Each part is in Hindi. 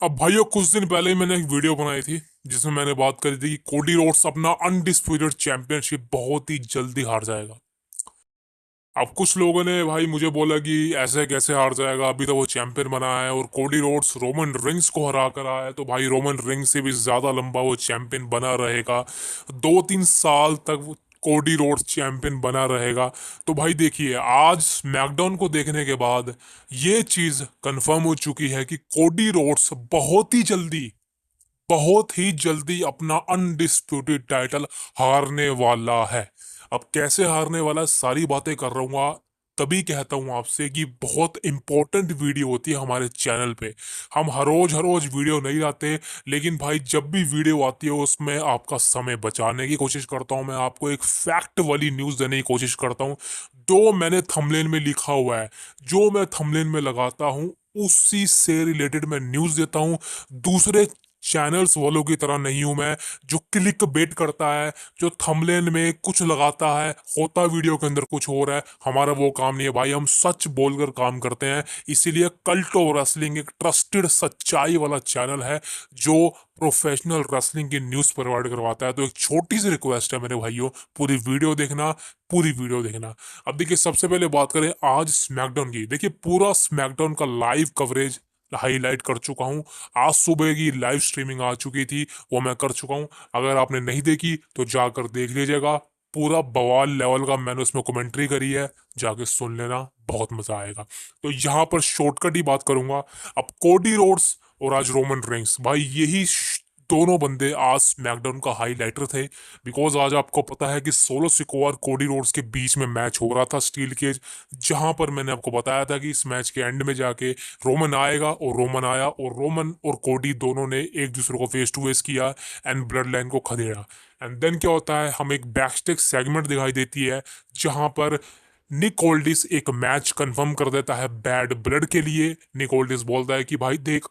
अब भाइयों कुछ दिन पहले ही मैंने एक वीडियो बनाई थी जिसमें मैंने बात करी थी कि कोडी रोड्स अपना अनडिस्प्यूटेड चैंपियनशिप बहुत ही जल्दी हार जाएगा। अब कुछ लोगों ने भाई मुझे बोला कि ऐसे कैसे हार जाएगा, अभी तो वो चैंपियन बना है और कोडी रोड्स रोमन रिंग्स को हरा कर आया है, तो भाई रोमन रिंग्स से भी ज्यादा लंबा वो चैंपियन बना रहेगा। 2-3 साल तक वो कोडी रोड्स चैंपियन बना रहेगा। तो भाई देखिए, आज स्मैकडाउन को देखने के बाद ये चीज कंफर्म हो चुकी है कि कोडी रोड्स बहुत ही जल्दी अपना अनडिस्प्यूटेड टाइटल हारने वाला है। अब कैसे हारने वाला है, सारी बातें कर रहूंगा। तभी कहता हूं आपसे कि बहुत इंपॉर्टेंट वीडियो होती है हमारे चैनल पे। हम हर रोज वीडियो नहीं लाते, लेकिन भाई जब भी वीडियो आती है उसमें आपका समय बचाने की कोशिश करता हूं। मैं आपको एक फैक्ट वाली न्यूज देने की कोशिश करता हूं। जो मैंने थंबनेल में लिखा हुआ है, जो मैं थंबनेल में लगाता हूं, उसी से रिलेटेड मैं न्यूज देता हूं। दूसरे चैनल्स वालों की तरह नहीं हूं मैं, जो क्लिक बेट करता है, जो थंबनेल में कुछ लगाता है, होता वीडियो के अंदर कुछ हो रहा है। हमारा वो काम नहीं है भाई, हम सच बोलकर काम करते हैं। इसीलिए कल्ट ऑफ रेसलिंग एक ट्रस्टेड सच्चाई वाला चैनल है जो प्रोफेशनल रेसलिंग की न्यूज प्रोवाइड करवाता है। तो एक छोटी सी रिक्वेस्ट है मेरे भाइयों, पूरी वीडियो देखना। अब देखिए, सबसे पहले बात करें आज स्मैकडाउन की। देखिए, पूरा स्मैकडाउन का लाइव कवरेज हाईलाइट कर चुका हूं। आज सुबह की लाइव स्ट्रीमिंग आ चुकी थी, वो मैं कर चुका हूं। अगर आपने नहीं देखी तो जाकर देख लीजिएगा। पूरा बवाल लेवल का मैंने उसमें कमेंट्री करी है, जाके सुन लेना, बहुत मजा आएगा। तो यहाँ पर शॉर्टकट ही बात करूंगा। अब कोडी रोड्स और आज रोमन रेंस, भाई यही दोनों बंदे आज स्मैकडाउन का हाईलाइटर थे। बिकॉज आज आपको पता है कि सोलो सिकोआ और कोडी रोड्स के बीच में मैच हो रहा था स्टील केज, जहां पर मैंने आपको बताया था कि इस मैच के एंड में जाके रोमन आएगा, और रोमन आया और रोमन और कोडी दोनों ने एक दूसरे को फेस टू फेस किया एंड ब्लड लाइन को खदेड़ा। एंड देन क्या होता है, हम एक बैकस्टेज सेगमेंट दिखाई देती है जहां पर निक ओल्डिस एक मैच कंफर्म कर देता है बैड ब्लड के लिए। निक ओल्डिस बोलता है कि भाई देख,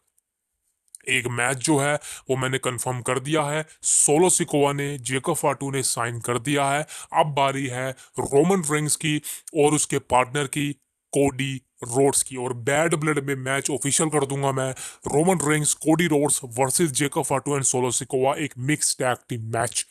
एक मैच जो है वो मैंने कंफर्म कर दिया है, सोलो सिकोआ ने, जेकब फाटू ने साइन कर दिया है। अब बारी है रोमन रेंस की और उसके पार्टनर की, कोडी रोड्स की, और बैड ब्लड में मैच ऑफिशियल कर दूंगा मैं। Roman Reigns, Cody Rhodes versus Jacob फाटू and solo Sikoa, एक मिक्स टैग टीम मैच।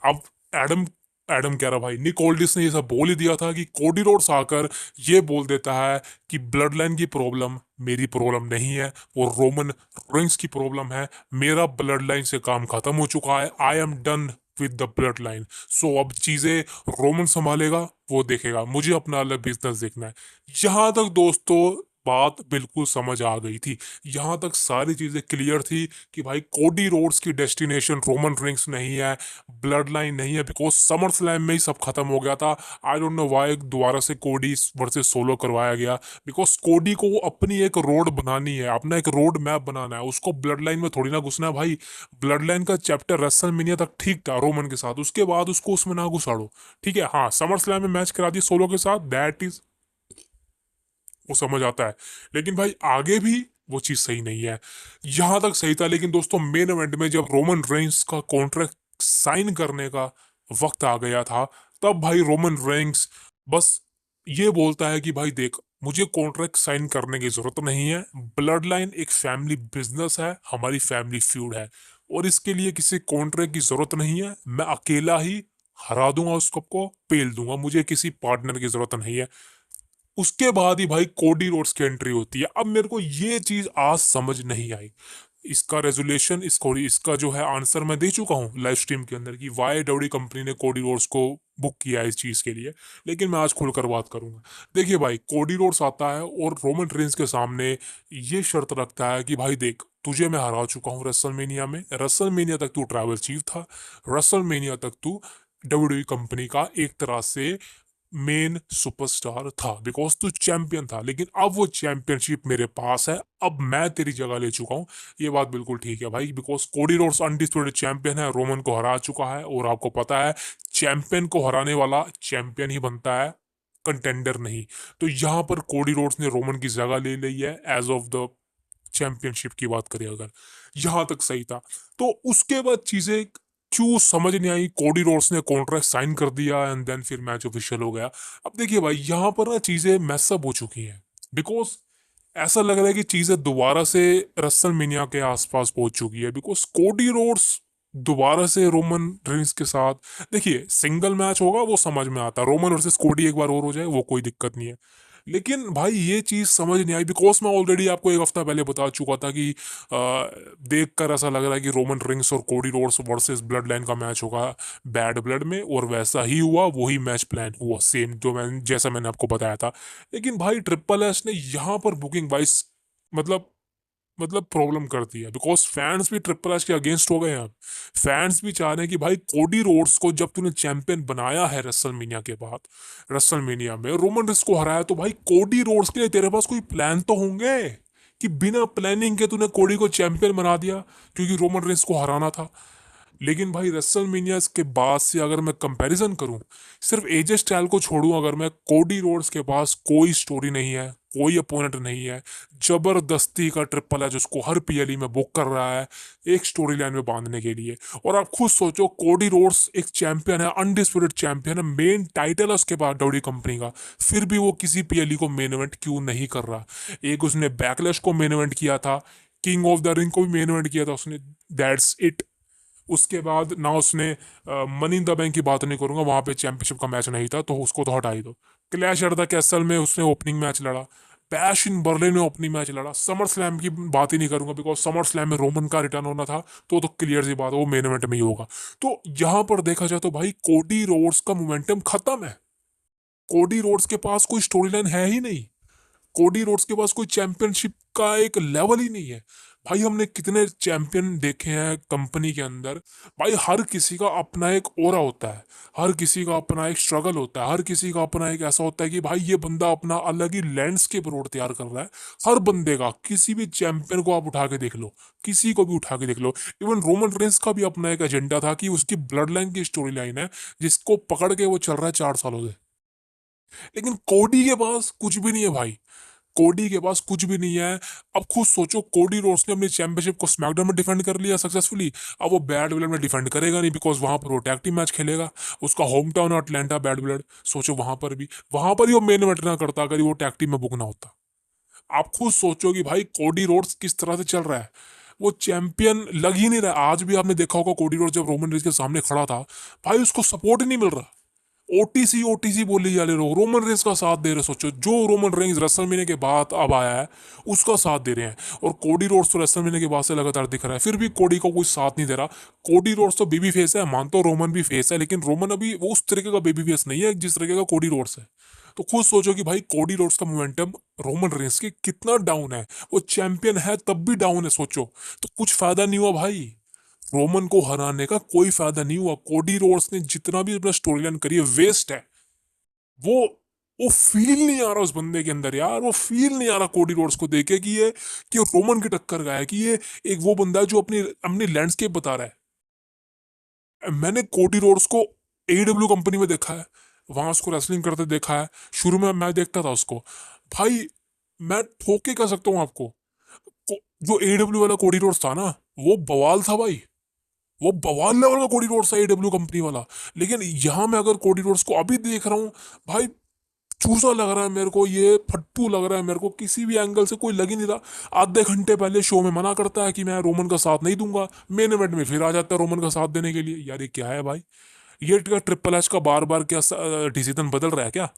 अब एडम एडम कह रहा, भाई निक ओल्डिस ने ये सब बोल ही दिया था कि कोडी रोड्स आकर ये बोल देता है कि ब्लड लाइन की प्रॉब्लम मेरी प्रॉब्लम नहीं है, वो रोमन रेंस की प्रॉब्लम है। मेरा ब्लड लाइन से काम खत्म हो चुका है, I am done with the blood line. So अब चीजें रोमन संभालेगा, वो देखेगा, मुझे अपना अलग बिजनेस देखना है। यहां तक दोस्तों बात बिल्कुल समझ आ गई थी। यहां तक सारी चीजें क्लियर थी कि भाई कोडी रोड्स की डेस्टिनेशन रोमन रिंग्स नहीं है, ब्लड लाइन नहीं है। बिकॉज समर स्लैम में ही सब खत्म हो गया था। आई डोंट नो वाई दोबारा से कोडी वर्सेस सोलो करवाया गया। बिकॉज कोडी को अपनी एक रोड बनानी है, अपना एक रोड मैप बनाना है, उसको ब्लड लाइन में थोड़ी ना घुसना है भाई। ब्लड लाइन का चैप्टर रेसलमेनिया तक ठीक था रोमन के साथ, उसके बाद उसको उसमें ना घुसाड़ो। ठीक है, हाँ समर स्लैम में मैच करा दी सोलो के साथ, दैट इज, वो समझ आता है। लेकिन भाई आगे भी वो चीज सही नहीं है। यहां तक सही था, लेकिन दोस्तों मेन इवेंट में जब रोमन रेंस का कॉन्ट्रैक्ट साइन करने का वक्त आ गया था, तब भाई रोमन रेंस बस ये बोलता है कि भाई देख, मुझे कॉन्ट्रैक्ट साइन करने की जरूरत नहीं है। ब्लड लाइन एक फैमिली बिजनेस है, हमारी फैमिली फ्यूड है, और इसके लिए किसी कॉन्ट्रैक्ट की जरूरत नहीं है। मैं अकेला ही हरा दूंगा, उस कप को पेल दूंगा, मुझे किसी पार्टनर की जरूरत नहीं है। उसके बाद ही भाई कोडी रोड्स की एंट्री होती है। अब मेरे को ये चीज आज समझ नहीं आई। इसका रेजोल्यूशन, इसका जो है आंसर मैं दे चुका हूँ लाइव स्ट्रीम के अंदर कि वाई डब्ल्यू कंपनी ने कोडी रोड्स को बुक किया है इस चीज के लिए। लेकिन मैं आज खुलकर बात करूंगा। देखिए भाई, कोडी रोड्स आता है और रोमन रेंस के सामने ये शर्त रखता है कि भाई देख, तुझे मैं हरा चुका हूँ रेसलमेनिया में। रेसलमेनिया तक तू ट्रैवल चीफ था, रेसलमेनिया तक तू डब्ल्यू कंपनी का एक तरह से मेन सुपरस्टार था, बिकॉज तू चैंपियन था। लेकिन अब वो चैंपियनशिप मेरे पास है, अब मैं तेरी जगह ले चुका हूँ। ये बात बिल्कुल ठीक है भाई, because Cody Rhodes undisputed champion है, रोमन को हरा चुका है। और आपको पता है, चैंपियन को हराने वाला चैंपियन ही बनता है, कंटेंडर नहीं। तो यहाँ पर कोडी रोड्स ने रोमन की जगह ले ली है एज ऑफ द चैंपियनशिप की बात करें अगर। यहां तक सही था। तो उसके बाद चीजें क्यों समझ नहीं आई, कोडी रोड्स ने कॉन्ट्रैक्ट साइन कर दिया एंड देन फिर मैच ऑफिशियल हो गया। अब देखिए भाई, यहाँ पर ना चीजें मैसअप हो चुकी हैं। बिकॉज ऐसा लग रहा है कि चीजें दोबारा से रसलमेनिया के आसपास पहुंच चुकी है, बिकॉज कोडी रोड्स दोबारा से रोमन रेंस के साथ, देखिए सिंगल मैच होगा वो समझ में आता है, रोमन वर्सेस कोडी एक बार और हो जाए वो कोई दिक्कत नहीं है। लेकिन भाई ये चीज समझ नहीं आई, बिकॉज मैं ऑलरेडी आपको एक हफ्ता पहले बता चुका था कि देख कर ऐसा लग रहा है कि रोमन रिंग्स और Cody Rhodes versus blood line का मैच होगा बैड ब्लड में, और वैसा ही हुआ, वही मैच प्लान हुआ सेम जो जैसा मैंने आपको बताया था। लेकिन भाई ट्रिपल एच ने यहाँ पर बुकिंग वाइज मतलब प्रॉब्लम कर दिया, बिकॉज फैंस भी ट्रिपल एच के अगेंस्ट हो गए हैं अब। फैंस भी चाह रहे हैं कि भाई कोडी रोड्स को जब तूने चैंपियन बनाया है रेसलमेनिया के बाद, रेसलमेनिया में रोमन रिंग्स को हराया, तो भाई कोडी रोड्स के लिए तेरे पास कोई प्लान तो होंगे, कि बिना प्लानिंग के तूने कोडी को चैंपियन बना दिया क्योंकि रोमन रिंग्स को हराना था। लेकिन भाई रेसलमेनिया के बाद से अगर मैं कंपैरिजन करूं, सिर्फ एजे स्टाइल को छोड़ूं, अगर मैं कोडी रोड्स के पास कोई स्टोरी नहीं है, कोई अपोनेंट नहीं है, जबरदस्ती का ट्रिपल है जिसको हर पीएलई में बुक कर रहा है एक स्टोरी लाइन में बांधने के लिए। और आप खुद सोचो, कोडी रोड्स एक चैंपियन है, अनडिस्प्यूटेड चैंपियन है, मेन टाइटल है उसके पास डब्ल्यू कंपनी का, फिर भी वो किसी पीएलई को मेन इवेंट क्यों नहीं कर रहा। एक उसने बैकलैश को मेन इवेंट किया था, किंग ऑफ द रिंग को भी मेन इवेंट किया था उसने, दैट्स इट। उसके बाद ना उसने मनी इन द बैंक की बात नहीं करूंगा, वहां पे चैंपियनशिप का मैच नहीं था तो उसको तो हटा ही दो। क्लैश एट द कैसल में उसने ओपनिंग मैच लड़ा, बैश इन बर्लिन में ओपनिंग मैच लड़ा, समर स्लैम की बात ही नहीं करूंगा बिकॉज समर स्लैम में रोमन का रिटर्न होना था, तो क्लियर सी बात है वो मेन इवेंट में ही होगा। तो यहां पर देखा जाए तो भाई कोडी रोड्स का मोमेंटम खत्म है, कोडी रोड्स के पास कोई स्टोरी लाइन है ही नहीं, कोडी रोड्स के पास कोई चैंपियनशिप का एक लेवल ही नहीं है। भाई हमने कितने चैंपियन देखे हैं कंपनी के अंदर, भाई हर किसी का अपना एक ओरा होता है, हर किसी का अपना एक स्ट्रगल होता है, हर किसी का अपना एक ऐसा होता है कि भाई ये बंदा अपना अलग ही लैंडस्केप रोड तैयार कर रहा है। हर बंदे का, किसी भी चैंपियन को आप उठा के देख लो, किसी को भी उठा के देख लो, इवन रोमन रेंस का भी अपना एक एजेंडा था कि उसकी ब्लड लाइन की स्टोरी लाइन है जिसको पकड़ के वो चल रहा है 4 सालों से। लेकिन कोडी के पास कुछ भी नहीं है भाई, कोडी के पास कुछ भी नहीं है। अब खुद सोचो, कोडी रोड्स ने अपनी चैंपियनशिप को स्मैकडाउन में डिफेंड कर लिया सक्सेसफुली, अब वो बैड ब्लड में डिफेंड करेगा नहीं बिकॉज वहां पर वो टैग टीम मैच खेलेगा, उसका होम टाउन है अटलांटा बैड ब्लड। सोचो वहां पर ही वो मेन इवेंट ना करता अगर वो टैग टीम में बुक ना होता। आप खुद सोचो कि भाई कोडी रोड्स किस तरह से चल रहा है, वो चैंपियन लग ही नहीं रहा। आज भी आपने देखा होगा कोडी रोड्स जब रोमन रेंज के सामने खड़ा था, भाई उसको सपोर्ट ही नहीं मिल रहा, ओटीसी ओटीसी बोली जा रहे लोग, रोमन रेंज का साथ दे रहे। सोचो जो रोमन रेंज रेसलमेनिया के बाद अब आया है उसका साथ दे रहे हैं, और कोडी रोड्स तो रेसलमेनिया के बाद से लगातार दिख रहा है, फिर भी कोडी को कोई साथ नहीं दे रहा। कोडी रोड्स तो बेबी फेस है, मानता हूं रोमन भी फेस है, लेकिन रोमन अभी वो उस तरीके का बेबी फेस नहीं है जिस तरीके का कोडी रोड्स है। तो खुद सोचो कि भाई कोडी रोड्स का मोमेंटम रोमन रेंज के कितना डाउन है, वो चैंपियन है तब भी डाउन है सोचो। तो कुछ फायदा नहीं हुआ भाई, रोमन को हराने का कोई फायदा नहीं हुआ। कोडी रोड्स ने जितना भी अपना स्टोरी लाइन करी है वेस्ट है। वो वो फील नहीं आ रहा उस बंदे के अंदर यार, वो फील नहीं आ रहा कोडी रोड्स को देखे कि ये रोमन की टक्कर का है, कि ये एक वो बंदा है जो अपनी अपनी लैंडस्केप बता रहा है। मैंने कोडी रोड्स को एडब्ल्यू कंपनी में देखा है, वहां उसको रेसलिंग करते देखा है, शुरू में मैं देखता था उसको। भाई मैं ठोक के कह सकता हूँ आपको, जो एडब्ल्यू वाला कोडी रोड्स था ना, वो बवाल था भाई, वो बवाल लेवल का कोडी रोड्स है एडब्ल्यू कंपनी वाला। लेकिन यहां मैं अगर कोडी रोड्स को अभी देख रहा हूँ, भाई चूसा लग रहा है मेरे को, ये फट्टू लग रहा है मेरे को, किसी भी एंगल से कोई लग ही नहीं रहा। आधे घंटे पहले शो में मना करता है कि मैं रोमन का साथ नहीं दूंगा, मेन इवेंट में फिर आ जाता है रोमन का साथ देने के लिए। यार ये क्या है भाई, ये ट्रिपल एच का बार बार क्या डिसीजन बदल रहा है क्या?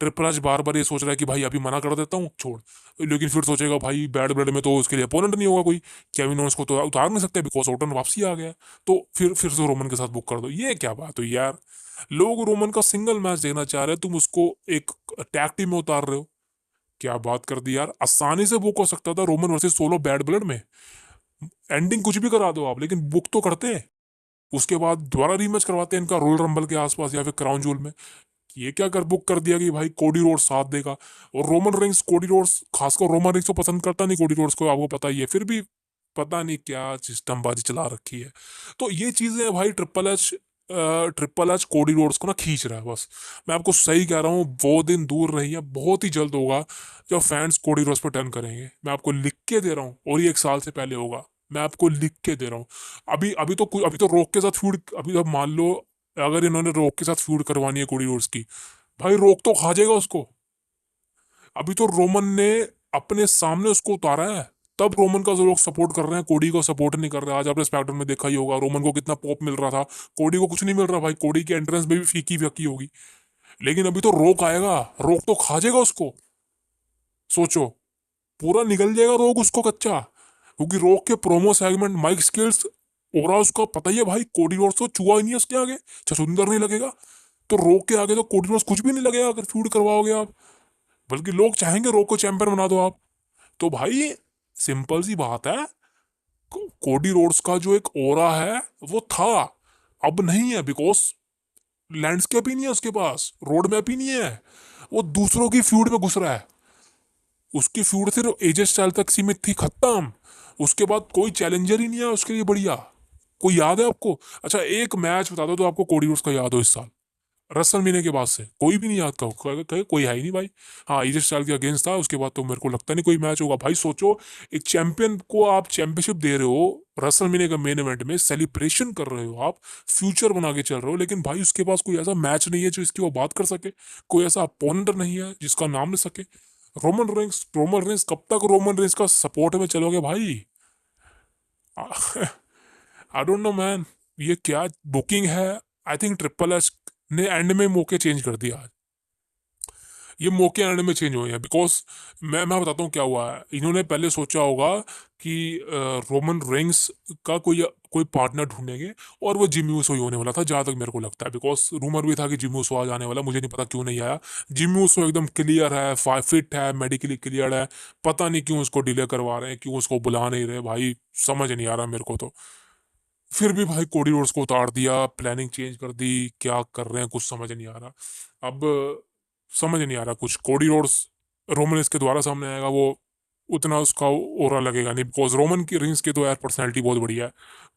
ट्रिपल एच बार बार ये सोच रहा है कि भाई अभी मना कर देता हूँ छोड़, लेकिन फिर सोचेगा भाई बैड ब्लड में तो उसके लिए अपोनेंट नहीं होगा कोई, केविन ओवेंस को तो उतार नहीं सकते बिकॉज ओटन वापसी आ गया, तो फिर से रोमन के साथ बुक कर दो। ये क्या बात हुई यार, लोग रोमन का सिंगल मैच देखना चाह रहे हैं, तुम उसको एक टैग टीम में उतार रहे हो। क्या बात कर दी यार, आसानी से बुक हो सकता था Roman versus solo bad blood में, एंडिंग कुछ भी करा दो आप, लेकिन बुक तो करते हैं। उसके बाद दोबारा रीमैच करवाते हैं इनका रोयल रंबल के आसपास या फिर क्राउन जूल में। ये क्या कर बुक कर दिया कि भाई कोडी रोड्स साथ देगा, और रोमन रिंग्स कोडी रोड्स, खासकर रोमन रिंग्स को पसंद करता नहीं कोडी रोड्स को, आपको पता ही है, फिर भी पता नहीं क्या सिस्टम बाजी चला रखी है। तो ये चीजें भाई ट्रिपल एच कोडी रोड्स को ना खींच रहा है बस। मैं आपको सही कह रहा हूँ, वो दिन दूर नहीं है, बहुत ही जल्द होगा जब फैंस कोडी रोड्स पर टर्न करेंगे। मैं आपको लिख के दे रहा हूँ, और ये 1 साल से पहले होगा, मैं आपको लिख के दे रहा हूँ। अभी तो रॉक के साथ फ्यूड, अभी तो मान लो अगर इन्होंने रॉक के साथ फ्यूड करवानी है कोडी रोड्स की, भाई रॉक तो खा जाएगा उसको। अभी तो रोमन ने अपने सामने उसको उतारा है, तब रोमन का जो लोग सपोर्ट कर रहे हैं, कोडी को सपोर्ट नहीं कर रहे। आज आपने स्मैकडाउन में देखा ही होगा, रोमन को कितना पॉप मिल रहा था, कोडी को कुछ नहीं मिल रहा भाई। कोडी की एंट्रेंस में भी फीकी फीकी होगी, लेकिन अभी तो रोक आएगा, रोक तो खा जाएगा उसको। सोचो, पूरा निकल जाएगा रोक उसको कच्चा, क्योंकि रोक के प्रोमो सेगमेंट, माइक स्किल्स, ओरा उसका पता ही है भाई। कोडी रोड्स तो चुआ ही नहीं है उसके आगे, छछुंदर नहीं लगेगा। तो रोक के आगे तो कोडी रोड्स कुछ भी नहीं लगेगा अगर फ्यूड करवाओगे आप। बल्कि लोग चाहेंगे रोक को चैंपियन बना दो आप। तो भाई सिंपल सी बात है, कोडी रोड्स का जो एक ओरा है वो था, अब नहीं है, बिकॉज लैंडस्केप ही नहीं है उसके पास, रोड मैप ही नहीं है। वो दूसरों की फ्यूड में घुस रहा है। उसकी फ्यूड सिर्फ एजे स्टाइल तक सीमित थी, खत्म। उसके बाद कोई चैलेंजर ही नहीं है उसके लिए बढ़िया। कोई याद है आपको? अच्छा एक मैच बता दो तो आपको कोडी रोड्स का याद हो इस साल, रसल महीने के बाद से कोई भी नहीं याद का, कोई है ही नहीं भाई। हाँ एजे स्टाइल के अगेंस्ट था, उसके बाद तो मेरे को लगता नहीं कोई मैच होगा भाई। सोचो, एक चैंपियन को आप चैंपियनशिप दे रहे हो, रसल महीने का मेन इवेंट में सेलिब्रेशन कर रहे हो आप, फ्यूचर बना के चल रहे हो, लेकिन भाई उसके पास कोई ऐसा मैच नहीं है जो इसकी वो बात कर सके, कोई ऐसा अपोनेंट नहीं है जिसका नाम ले सके। रोमन रेंस कब तक रोमन रेंस का सपोर्ट में चलोगे भाई? आई डोंट नो मैन, ये क्या बुकिंग है। आई थिंक ट्रिपल एच ने एंड में मौके चेंज कर दिया आज। ये मौके एंड में चेंज हुए हैं, बिकॉज मैं बताता हूँ क्या हुआ है। इन्होंने पहले सोचा होगा कि रोमन रेंस का कोई कोई पार्टनर ढूंढेंगे, और वो जिमी ऊसो ही होने वाला था जहां तक मेरे को लगता है। बिकॉज रूमर भी था कि जिमी ऊसो आज आने वाला, मुझे नहीं पता क्यों नहीं आया। जिमी ऊसो एकदम क्लियर है, फिट है, मेडिकली क्लियर है, पता नहीं क्यों उसको डिले करवा रहे हैं, क्यों उसको बुला नहीं रहे भाई, समझ नहीं आ रहा मेरे को तो। फिर भी भाई कोडी रोड्स को उतार दिया, प्लानिंग चेंज कर दी, क्या कर रहे हैं कुछ समझ नहीं आ रहा। अब समझ नहीं आ रहा कुछ। कोडी रोड्स रोमन इसके द्वारा सामने आएगा, वो उतना उसका ओरा लगेगा नहीं, बिकॉज रोमन की रिंग्स की तो यार पर्सनैलिटी बहुत बढ़िया है।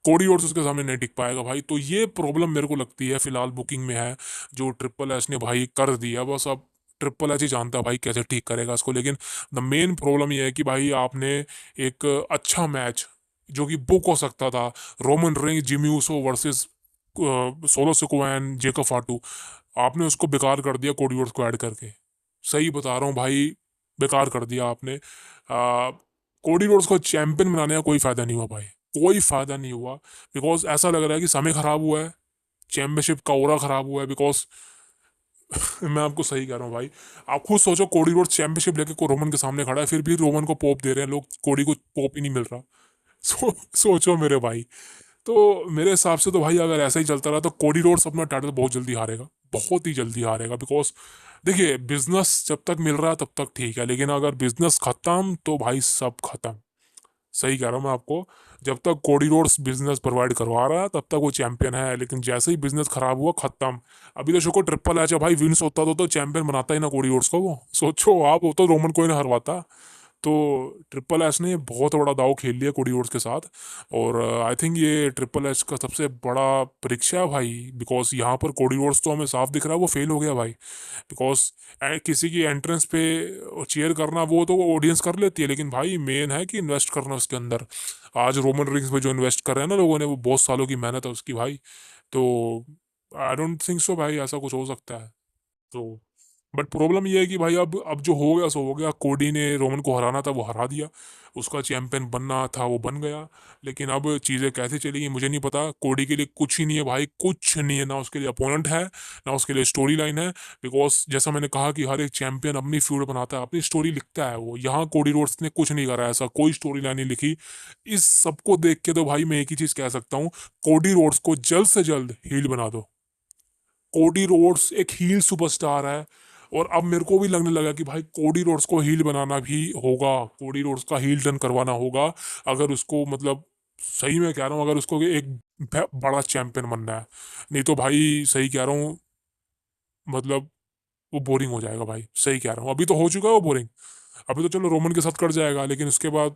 कोडी रोड्स उसके सामने नहीं टिक पाएगा भाई। तो ये प्रॉब्लम मेरे को लगती है फिलहाल बुकिंग में है, जो ट्रिपल एच ने भाई कर दिया। बस अब ट्रिपल एच ही जानता है भाई कैसे ठीक करेगा इसको। लेकिन द मेन प्रॉब्लम ये है कि भाई आपने एक अच्छा मैच जो कि बुक हो सकता था, Roman Reigns Jimmy Uso versus solo Sikoa, Jacob फाटू, आपने उसको बेकार कर दिया कोडी रोड्स को ऐड करके। सही बता रहा हूँ भाई, बेकार कर दिया आपने। कोडी रोड्स को चैंपियन बनाने का कोई फायदा नहीं हुआ भाई, कोई फायदा नहीं हुआ। बिकॉज ऐसा लग रहा है कि समय खराब हुआ है, चैंपियनशिप का ओरा खराब हुआ है। बिकॉज मैं आपको सही कह रहा हूँ भाई, आप खुद सोचो, कोडी रोड्स चैंपियनशिप लेके को रोमन के सामने खड़ा है, फिर भी रोमन को पोप दे रहे हैं लोग, कोडी को पोप ही नहीं मिल रहा। सोचो मेरे भाई। तो मेरे हिसाब से तो भाई अगर ऐसा ही चलता रहा तो कोडी रोड्स अपना टाइटल बहुत जल्दी हारेगा, बहुत ही जल्दी हारेगा। बिकॉज देखिए, बिजनेस जब तक मिल रहा है तब तक ठीक है, लेकिन अगर बिजनेस खत्म तो भाई सब खत्म। सही कह रहा हूँ मैं आपको। जब तक कोडी रोड्स बिजनेस प्रोवाइड करवा रहा है तब तक वो चैंपियन है, लेकिन जैसे ही बिजनेस खराब हुआ खत्म। अभी तो शो ट्रिपल एच है भाई, विंस होता तो चैंपियन बनाता ही ना कोडी रोड्स को। वो सोचो आप, वो तो रोमन को ही ना हरवाता। तो ट्रिपल एच ने बहुत बड़ा दाव खेल लिया कोडी रोड्स के साथ। और आई थिंक ये ट्रिपल एच का सबसे बड़ा परीक्षा है भाई, बिकॉज यहाँ पर कोडी रोड्स तो हमें साफ दिख रहा है वो फेल हो गया भाई। बिकॉज किसी की एंट्रेंस पे चीयर करना वो तो ऑडियंस कर लेती है, लेकिन भाई मेन है कि इन्वेस्ट करना उसके अंदर। आज रोमन रिंग्स में जो इन्वेस्ट कर रहे हैं ना लोगों ने, वो बहुत सालों की मेहनत है उसकी भाई। तो आई डोंट थिंक सो भाई ऐसा कुछ हो सकता है। तो बट प्रॉब्लम ये है कि भाई अब जो हो गया सो हो गया। कोडी ने रोमन को हराना था वो हरा दिया, उसका चैंपियन बनना था वो बन गया। लेकिन अब चीज़ें कैसे चलेंगी मुझे नहीं पता। कोडी के लिए कुछ ही नहीं है भाई, कुछ नहीं है, ना उसके लिए अपोनेंट है, ना उसके लिए स्टोरी लाइन है। बिकॉज जैसा मैंने कहा कि हर एक चैंपियन अपनी फ्यूड बनाता है, अपनी स्टोरी लिखता है। वो यहाँ कोडी रोड्स ने कुछ नहीं करा, ऐसा कोई स्टोरी लाइन नहीं लिखी। इस सबको देख के तो भाई मैं एक ही चीज़ कह सकता हूँ, कोडी रोड्स को जल्द से जल्द हील बना दो। कोडी रोड्स एक हील सुपरस्टार है, और अब मेरे को भी लगने लगा कि भाई कोडी रोड्स को हील बनाना भी होगा, कोडी रोड्स का हील टर्न करवाना होगा। अगर उसको मतलब, सही में कह रहा हूँ, अगर उसको एक बड़ा चैंपियन बनना है। नहीं तो भाई सही कह रहा हूँ, मतलब वो बोरिंग हो जाएगा भाई। सही कह रहा हूँ, अभी तो हो चुका है वो बोरिंग। अभी तो चलो रोमन के साथ कट जाएगा, लेकिन उसके बाद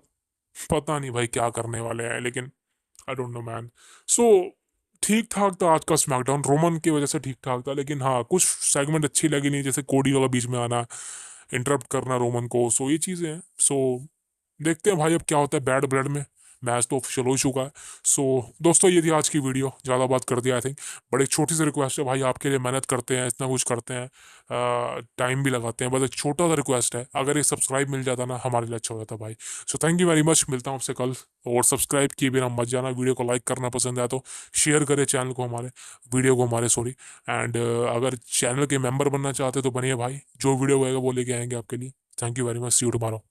पता नहीं भाई क्या करने वाले हैं। लेकिन आई डोंट नो मैन। सो ठीक ठाक था आज का स्मैकडाउन, रोमन की वजह से ठीक ठाक था। लेकिन हाँ कुछ सेगमेंट अच्छी लगी नहीं, जैसे कोडी वाला बीच में आना, इंटरप्ट करना रोमन को। सो ये चीज़ें हैं। सो देखते हैं भाई अब क्या होता है बैड ब्लड में। मैच तो ऑफिशियल हो चुका है। सो दोस्तों ये थी आज की वीडियो, ज़्यादा बात कर दिया आई थिंक। बड़ी छोटी सी रिक्वेस्ट है भाई, आपके लिए मेहनत करते हैं, इतना कुछ करते हैं, टाइम भी लगाते हैं, बस एक छोटा सा रिक्वेस्ट है, अगर ये सब्सक्राइब मिल जाता ना हमारे लिए अच्छा हो जाता भाई। So thank you very much, मिलता हूँ आपसे कल। और सब्सक्राइब किए बिना मत जाना, वीडियो को लाइक करना पसंद है तो शेयर करें चैनल को हमारे, वीडियो को हमारे सॉरी। एंड अगर चैनल के मेंबर बनना चाहते तो बनिए भाई, जो वीडियो आएगा वो लेके आएंगे आपके लिए। Thank you very much, see you tomorrow.